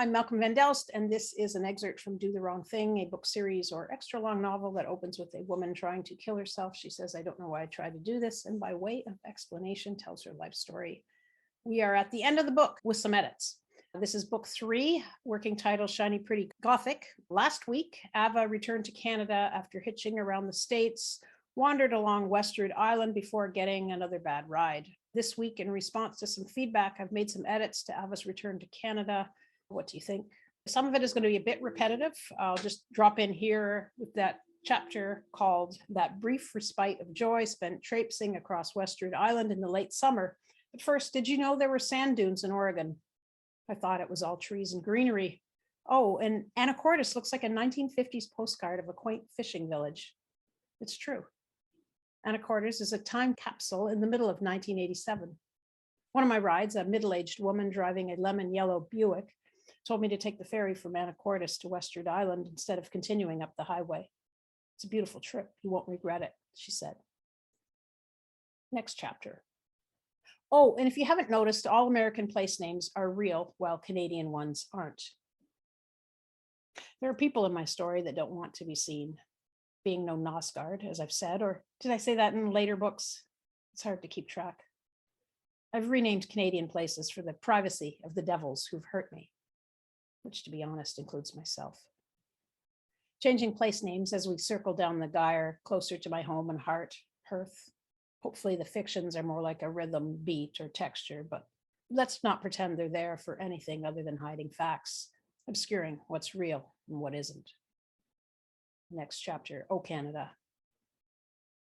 I'm Malcolm Van Delst, and this is an excerpt from Do the Wrong Thing, a book series or extra long novel that opens with a woman trying to kill herself. She says, "I don't know why I tried to do this," and by way of explanation tells her life story. We are at the end of the book with some edits. This is book 3, working title Shiny Pretty Gothic. Last week, Ava returned to Canada after hitching around the States, wandered along Westward Island before getting another bad ride. This week, in response to some feedback, I've made some edits to Ava's return to Canada. What do you think? Some of it is going to be a bit repetitive. I'll just drop in here with that chapter called That Brief Respite of Joy Spent Traipsing Across Westward Island in the Late Summer. But first, did you know there were sand dunes in Oregon? I thought it was all trees and greenery. Oh, and Anacortes looks like a 1950s postcard of a quaint fishing village. It's true. Anacortes is a time capsule in the middle of 1987. One of my rides, a middle-aged woman driving a lemon yellow Buick, told me to take the ferry from Anacortes to Westward Island instead of continuing up the highway. It's a beautiful trip. You won't regret it, she said. Next chapter. Oh, and if you haven't noticed, all American place names are real, while Canadian ones aren't. There are people in my story that don't want to be seen. Being no Nosgard, as I've said, or did I say that in later books? It's hard to keep track. I've renamed Canadian places for the privacy of the devils who've hurt me, which, to be honest, includes myself. Changing place names as we circle down the gyre closer to my home and hearth. Hopefully the fictions are more like a rhythm, beat, or texture, but let's not pretend they're there for anything other than hiding facts, obscuring what's real and what isn't. Next chapter, Oh Canada.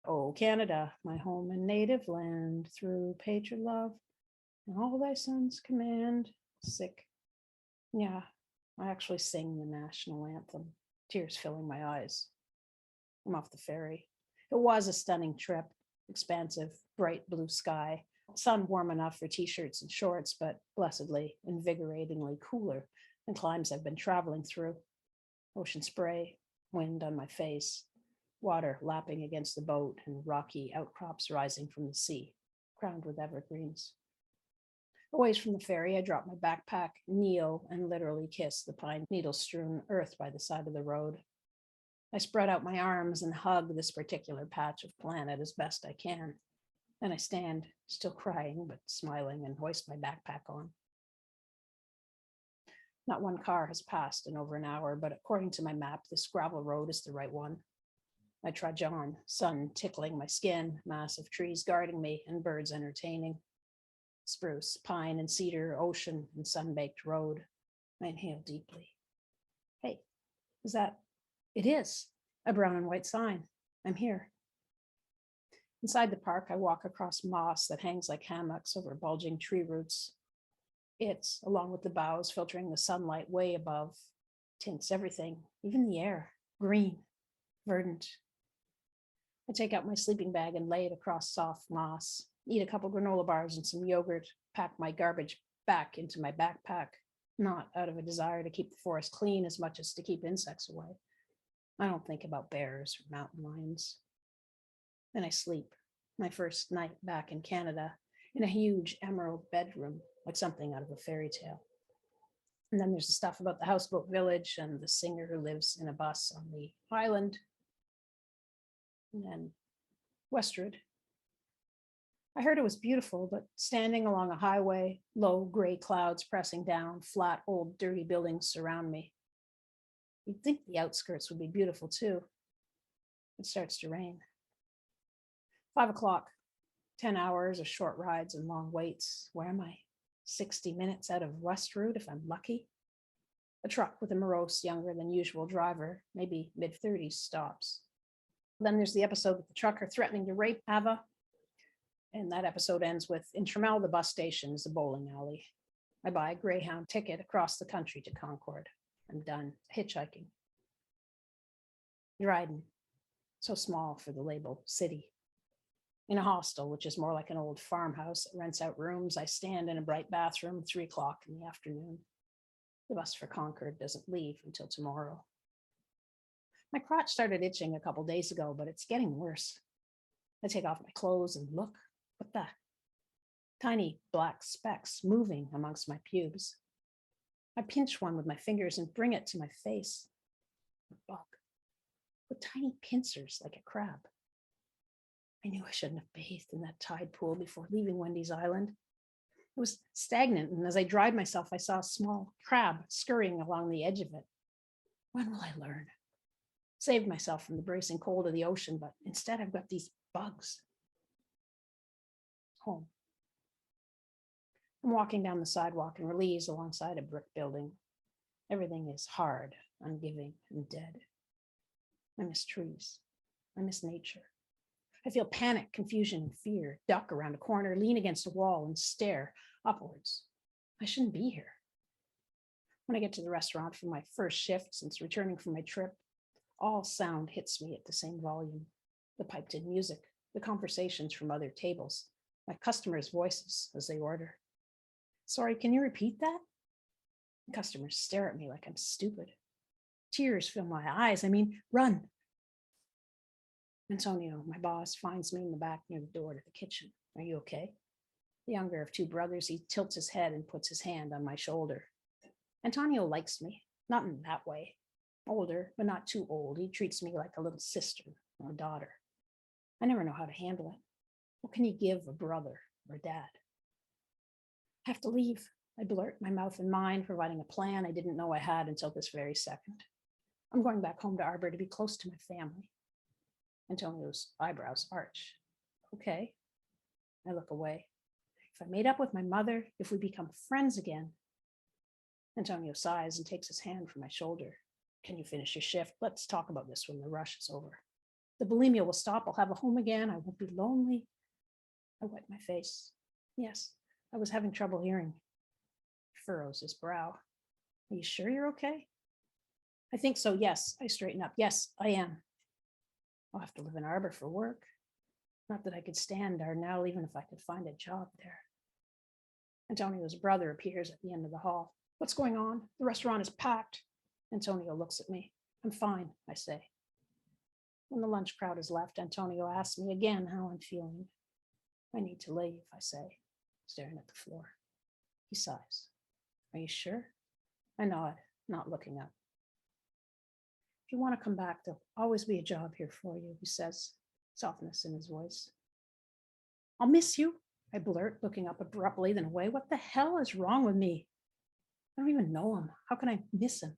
Oh Canada, my home and native land, through patron love and all thy sons command. Sick. Yeah, I actually sing the national anthem, tears filling my eyes. I'm off the ferry. It was a stunning trip, expansive, bright blue sky, sun warm enough for t-shirts and shorts, but blessedly, invigoratingly cooler than climes I've been traveling through. Ocean spray, wind on my face, water lapping against the boat, and rocky outcrops rising from the sea, crowned with evergreens. A ways from the ferry, I drop my backpack, kneel, and literally kiss the pine needle-strewn earth by the side of the road. I spread out my arms and hug this particular patch of planet as best I can. Then I stand, still crying, but smiling, and hoist my backpack on. Not one car has passed in over an hour, but according to my map, this gravel road is the right one. I trudge on, sun tickling my skin, massive trees guarding me, and birds entertaining. Spruce, pine, and cedar, ocean, and sun-baked road. I inhale deeply. Hey, is that? It is a brown and white sign. I'm here. Inside the park, I walk across moss that hangs like hammocks over bulging tree roots. It's, along with the boughs filtering the sunlight way above, tints everything, even the air, green, verdant. I take out my sleeping bag and lay it across soft moss, eat a couple granola bars and some yogurt, pack my garbage back into my backpack, not out of a desire to keep the forest clean as much as to keep insects away. I don't think about bears or mountain lions. Then I sleep, my first night back in Canada, in a huge emerald bedroom, like something out of a fairy tale. And then there's the stuff about the houseboat village and the singer who lives in a bus on the island. And then Westward. I heard it was beautiful, but standing along a highway, low gray clouds pressing down, flat, old, dirty buildings surround me. You'd think the outskirts would be beautiful too. It starts to rain. 5 o'clock, 10 hours of short rides and long waits. Where am I? 60 minutes out of Westward if I'm lucky. A truck with a morose, younger than usual driver, maybe mid-30s, stops. Then there's the episode with the trucker threatening to rape Ava. And that episode ends with, in Trammell, the bus station is a bowling alley. I buy a Greyhound ticket across the country to Concord. I'm done hitchhiking. Dryden, so small for the label city. In a hostel, which is more like an old farmhouse that rents out rooms, I stand in a bright bathroom at 3 o'clock in the afternoon. The bus for Concord doesn't leave until tomorrow. My crotch started itching a couple days ago, but it's getting worse. I take off my clothes and look. What the? Tiny black specks moving amongst my pubes. I pinch one with my fingers and bring it to my face. A bug with tiny pincers like a crab. I knew I shouldn't have bathed in that tide pool before leaving Wendy's Island. It was stagnant, and as I dried myself, I saw a small crab scurrying along the edge of it. When will I learn? Saved myself from the bracing cold of the ocean, but instead I've got these bugs. Home. I'm walking down the sidewalk in Release alongside a brick building. Everything is hard, ungiving, and dead. I miss trees. I miss nature. I feel panic, confusion, and fear. Duck around a corner, lean against a wall, and stare upwards. I shouldn't be here. When I get to the restaurant for my first shift since returning from my trip, all sound hits me at the same volume. The piped-in music, the conversations from other tables, my customers' voices as they order. Sorry, can you repeat that? The customers stare at me like I'm stupid. Tears fill my eyes. Run. Antonio, my boss, finds me in the back near the door to the kitchen. Are you okay? The younger of two brothers, he tilts his head and puts his hand on my shoulder. Antonio likes me, not in that way. Older, but not too old. He treats me like a little sister or a daughter. I never know how to handle it. What can you give a brother or a dad? I have to leave. I blurt, my mouth and mind, providing a plan I didn't know I had until this very second. I'm going back home to Arbor to be close to my family. Antonio's eyebrows arch. Okay. I look away. If I made up with my mother, if we become friends again. Antonio sighs and takes his hand from my shoulder. Can you finish your shift? Let's talk about this when the rush is over. The bulimia will stop. I'll have a home again. I won't be lonely. I wipe my face. Yes, I was having trouble hearing. He furrows his brow. Are you sure you're okay? I think so, yes. I straighten up. Yes, I am. I'll have to live in Arbor for work. Not that I could stand Darnell, even if I could find a job there. Antonio's brother appears at the end of the hall. What's going on? The restaurant is packed. Antonio looks at me. I'm fine, I say. When the lunch crowd has left, Antonio asks me again how I'm feeling. I need to leave, I say, staring at the floor. He sighs. Are you sure? I nod, not looking up. If you want to come back, there'll always be a job here for you, he says, softness in his voice. I'll miss you, I blurt, looking up abruptly, then away. What the hell is wrong with me? I don't even know him. How can I miss him?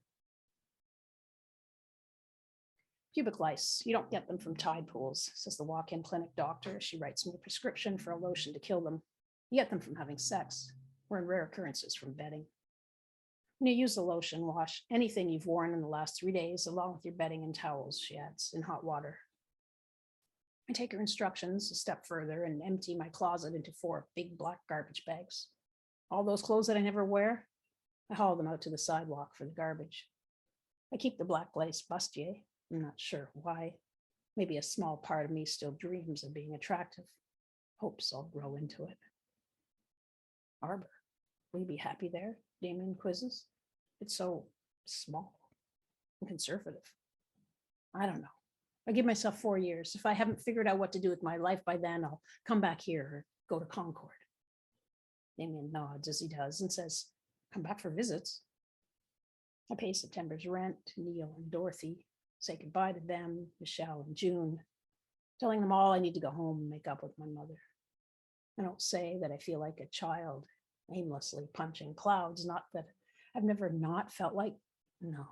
Pubic lice, you don't get them from tide pools, says the walk-in clinic doctor. She writes me a prescription for a lotion to kill them. You get them from having sex, or in rare occurrences from bedding. When you use the lotion, wash anything you've worn in the last 3 days, along with your bedding and towels, she adds, in hot water. I take her instructions a step further and empty my closet into 4 big black garbage bags. All those clothes that I never wear, I haul them out to the sidewalk for the garbage. I keep the black lace bustier. I'm not sure why. Maybe a small part of me still dreams of being attractive. Hopes I'll grow into it. Arbor, will you be happy there? Damien quizzes. It's so small and conservative. I don't know. I give myself 4 years. If I haven't figured out what to do with my life by then, I'll come back here or go to Concord. Damien nods as he does and says, come back for visits. I pay September's rent to Neil and Dorothy, say goodbye to them, Michelle and June, telling them all I need to go home and make up with my mother. I don't say that I feel like a child aimlessly punching clouds, not that I've never not felt like, no.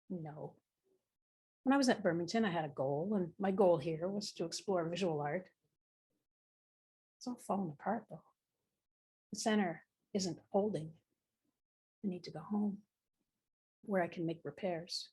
When I was at Birmingham, I had a goal, and my goal here was to explore visual art. It's all falling apart, though. The center isn't holding. I need to go home, where I can make repairs.